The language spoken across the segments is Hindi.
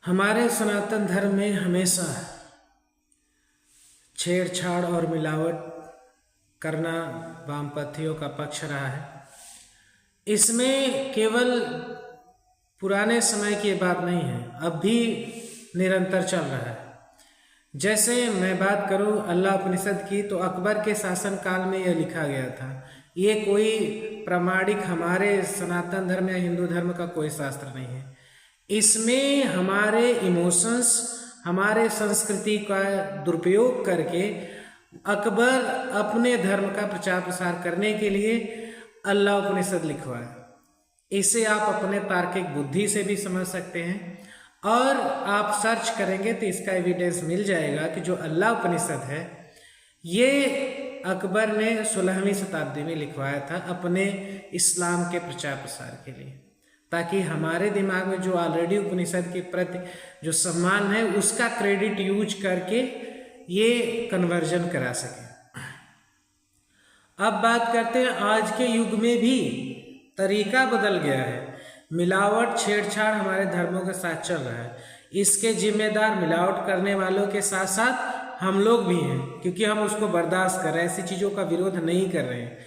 हमारे सनातन धर्म में हमेशा छेड़छाड़ और मिलावट करना वामपंथियों का पक्ष रहा है। इसमें केवल पुराने समय की बात नहीं है, अब भी निरंतर चल रहा है। जैसे मैं बात करूं अल्लाह उपनिषद की, तो अकबर के शासन काल में यह लिखा गया था। ये कोई प्रामाणिक हमारे सनातन धर्म या हिंदू धर्म का कोई शास्त्र नहीं है। इसमें हमारे इमोशंस, हमारे संस्कृति का दुरुपयोग करके अकबर अपने धर्म का प्रचार प्रसार करने के लिए अल्लाह उपनिषद लिखवाया। इसे आप अपने तार्किक बुद्धि से भी समझ सकते हैं, और आप सर्च करेंगे तो इसका एविडेंस मिल जाएगा कि जो अल्लाह उपनिषद है ये अकबर ने 16वीं शताब्दी में लिखवाया था अपने इस्लाम के प्रचार प्रसार के लिए, ताकि हमारे दिमाग में जो ऑलरेडी उपनिषद के प्रति जो सम्मान है उसका क्रेडिट यूज करके ये कन्वर्जन करा सके। अब बात करते हैं, आज के युग में भी तरीका बदल गया है। मिलावट छेड़छाड़ हमारे धर्मों के साथ चल रहा है। इसके जिम्मेदार मिलावट करने वालों के साथ साथ हम लोग भी हैं, क्योंकि हम उसको बर्दाश्त कर रहे हैं, ऐसी चीज़ों का विरोध नहीं कर रहे हैं।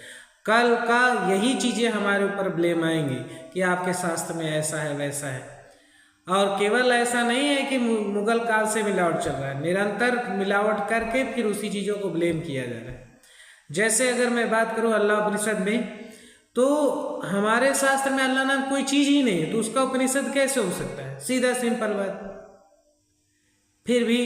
कल का यही चीज़ें हमारे ऊपर ब्लेम आएंगी कि आपके शास्त्र में ऐसा है वैसा है। और केवल ऐसा नहीं है कि मुगल काल से मिलावट चल रहा है, निरंतर मिलावट करके फिर उसी चीज़ों को ब्लेम किया जा रहा है। जैसे अगर मैं बात करूँ अल्लाह उपनिषद में, तो हमारे शास्त्र में अल्लाह नाम कोई चीज़ ही नहीं है, तो उसका उपनिषद कैसे हो सकता है? सीधा सिंपल बात। फिर भी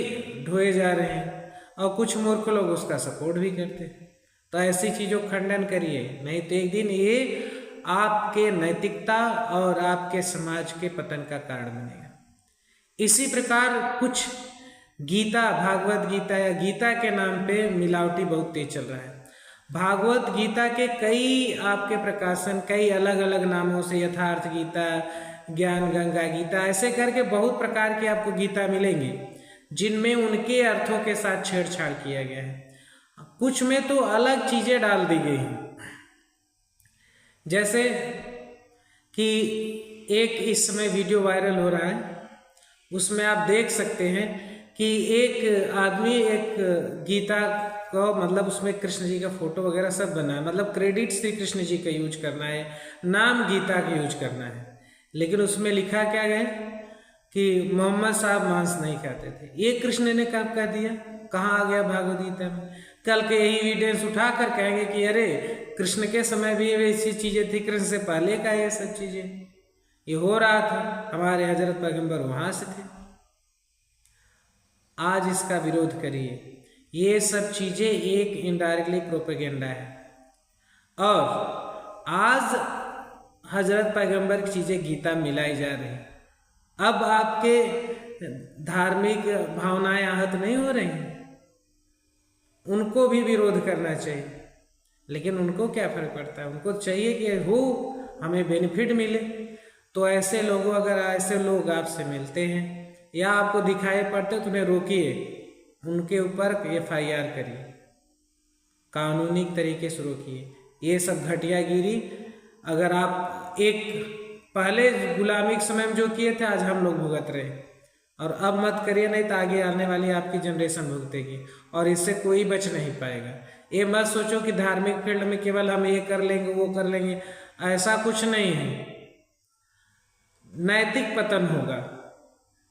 ढोए जा रहे हैं और कुछ मूर्ख लोग उसका सपोर्ट भी करते हैं। तो ऐसी चीज़ों का खंडन करिए, नहीं तो एक दिन ये आपके नैतिकता और आपके समाज के पतन का कारण बनेगा। इसी प्रकार कुछ गीता, भागवत गीता या गीता के नाम पे मिलावटी बहुत तेज चल रहा है। भागवत गीता के कई आपके प्रकाशन कई अलग अलग नामों से, यथार्थ गीता, ज्ञान गंगा गीता, ऐसे करके बहुत प्रकार की आपको गीता मिलेंगी जिनमें उनके अर्थों के साथ छेड़छाड़ किया गया है। कुछ में तो अलग चीजें डाल दी गई हैं, जैसे कि एक इस समय वीडियो वायरल हो रहा है, उसमें आप देख सकते हैं कि एक आदमी एक गीता को, मतलब उसमें कृष्ण जी का फोटो वगैरह सब बना है, मतलब क्रेडिट श्री कृष्ण जी का यूज करना है, नाम गीता का यूज करना है, लेकिन उसमें लिखा क्या गया कि मोहम्मद साहब मांस नहीं खाते थे। ये कृष्ण ने कब कह दिया? कहाँ आ गया भागवत गीता में? कल के यही एविडेंस उठा कर कहेंगे कि अरे कृष्ण के समय भी ऐसी चीजें थी, कृष्ण से पहले का ये सब चीजें ये हो रहा था, हमारे हजरत पैगंबर वहां से थे। आज इसका विरोध करिए। ये सब चीजें एक इनडायरेक्टली प्रोपेगेंडा है, और आज हजरत पैगंबर की चीजें गीता मिलाई जा रही है। अब आपके धार्मिक भावनाएं आहत नहीं हो रही हैं, उनको भी विरोध करना चाहिए, लेकिन उनको क्या फर्क पड़ता है? उनको चाहिए कि हो हमें बेनिफिट मिले। तो ऐसे लोगों, अगर ऐसे लोग आपसे मिलते हैं या आपको दिखाई पड़ते तो उन्हें रोकिए, उनके ऊपर FIR करिए, कानूनी तरीके से रोकिए। ये सब घटियागिरी अगर आप एक पहले गुलामी के समय में जो किए थे आज हम लोग भुगत रहे, और अब मत करिए, नहीं तो आगे आने वाली आपकी जनरेशन भुगतेगी और इससे कोई बच नहीं पाएगा। ये मत सोचो कि धार्मिक फील्ड में केवल हम ये कर लेंगे वो कर लेंगे, ऐसा कुछ नहीं है। नैतिक पतन होगा,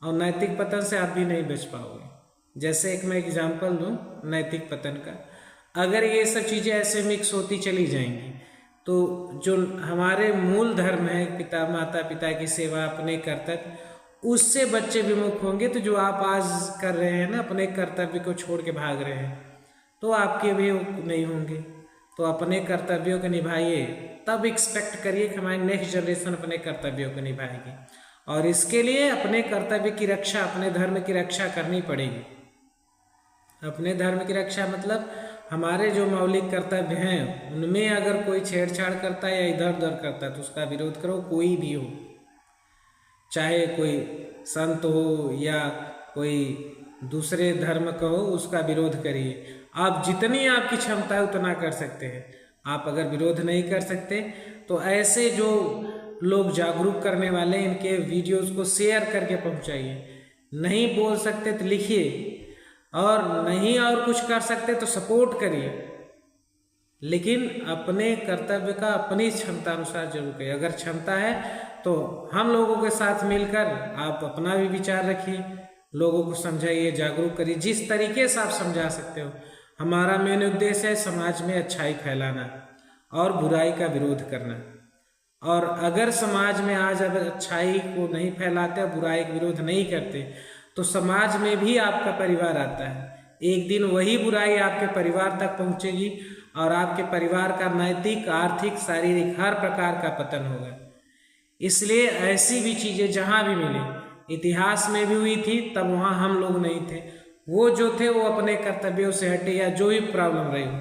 और नैतिक पतन से आप भी नहीं बच पाओगे। जैसे एक मैं एग्जांपल दूं नैतिक पतन का, अगर ये सब चीज़ें ऐसे मिक्स होती चली जाएंगी तो जो हमारे मूल धर्म है, पिता माता पिता की सेवा, अपने कर्तव्य, उससे बच्चे विमुख होंगे। तो जो आप आज कर रहे हैं ना, अपने कर्तव्य को छोड़ के भाग रहे हैं, तो आपके भी नहीं होंगे। तो अपने कर्तव्यों को निभाइए, तब एक्सपेक्ट करिए कि हमारी नेक्स्ट जनरेशन अपने कर्तव्यों को निभाएगी। और इसके लिए अपने कर्तव्य की रक्षा, अपने धर्म की रक्षा करनी पड़ेगी। अपने धर्म की रक्षा मतलब हमारे जो मौलिक कर्तव्य हैं उनमें अगर कोई छेड़छाड़ करता है या इधर उधर करता है तो उसका विरोध करो, कोई भी हो, चाहे कोई संत हो या कोई दूसरे धर्म का हो, उसका विरोध करिए। आप जितनी आपकी क्षमता है उतना कर सकते हैं। आप अगर विरोध नहीं कर सकते तो ऐसे जो लोग जागरूक करने वाले, इनके वीडियोस को शेयर करके पहुंचाइए, नहीं बोल सकते तो लिखिए, और नहीं और कुछ कर सकते तो सपोर्ट करिए, लेकिन अपने कर्तव्य का अपनी क्षमता अनुसार जरूर करिए। अगर क्षमता है तो हम लोगों के साथ मिलकर आप अपना भी विचार रखिए, लोगों को समझाइए, जागरूक करिए जिस तरीके से आप समझा सकते हो। हमारा मेन उद्देश्य है समाज में अच्छाई फैलाना और बुराई का विरोध करना। और अगर समाज में आज अगर अच्छाई को नहीं फैलाते और बुराई का विरोध नहीं करते तो समाज में भी आपका परिवार आता है। एक दिन वही बुराई आपके परिवार तक पहुंचेगी और आपके परिवार का नैतिक, आर्थिक, शारीरिक हर प्रकार का पतन होगा। इसलिए ऐसी भी चीजें जहां भी मिली, इतिहास में भी हुई थी, तब वहां हम लोग नहीं थे। वो जो थे वो अपने कर्तव्यों से हटे या जो भी प्रॉब्लम रही हो,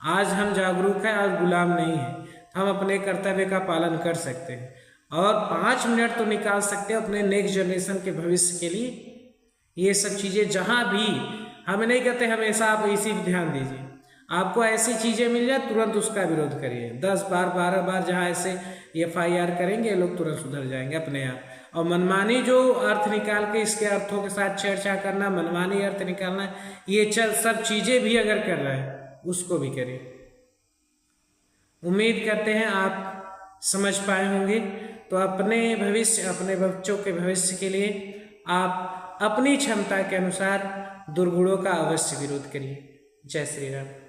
आज हम जागरूक हैं और गुलाम नहीं हैं। हम अपने कर्तव्य का पालन कर सकते हैं और 5 मिनट तो निकाल सकते हैं अपने नेक्स्ट जनरेशन के भविष्य के लिए। ये सब चीज़ें जहाँ भी, हम नहीं कहते हमेशा आप इसी पर ध्यान दीजिए, आपको ऐसी चीज़ें मिल जाए तुरंत उसका विरोध करिए। 10 बार 12 बार जहाँ ऐसे FIR करेंगे लोग तुरंत सुधर जाएंगे अपने आप। और मनमानी जो अर्थ निकाल के इसके अर्थों के साथ छेड़छाड़ करना, मनमानी अर्थ निकालना, ये सब चीज़ें भी अगर कर रहा है उसको भी करिए। उम्मीद करते हैं आप समझ पाए होंगे। तो अपने भविष्य, अपने बच्चों के भविष्य के लिए आप अपनी क्षमता के अनुसार दुर्गुणों का अवश्य विरोध करिए। जय श्री राम।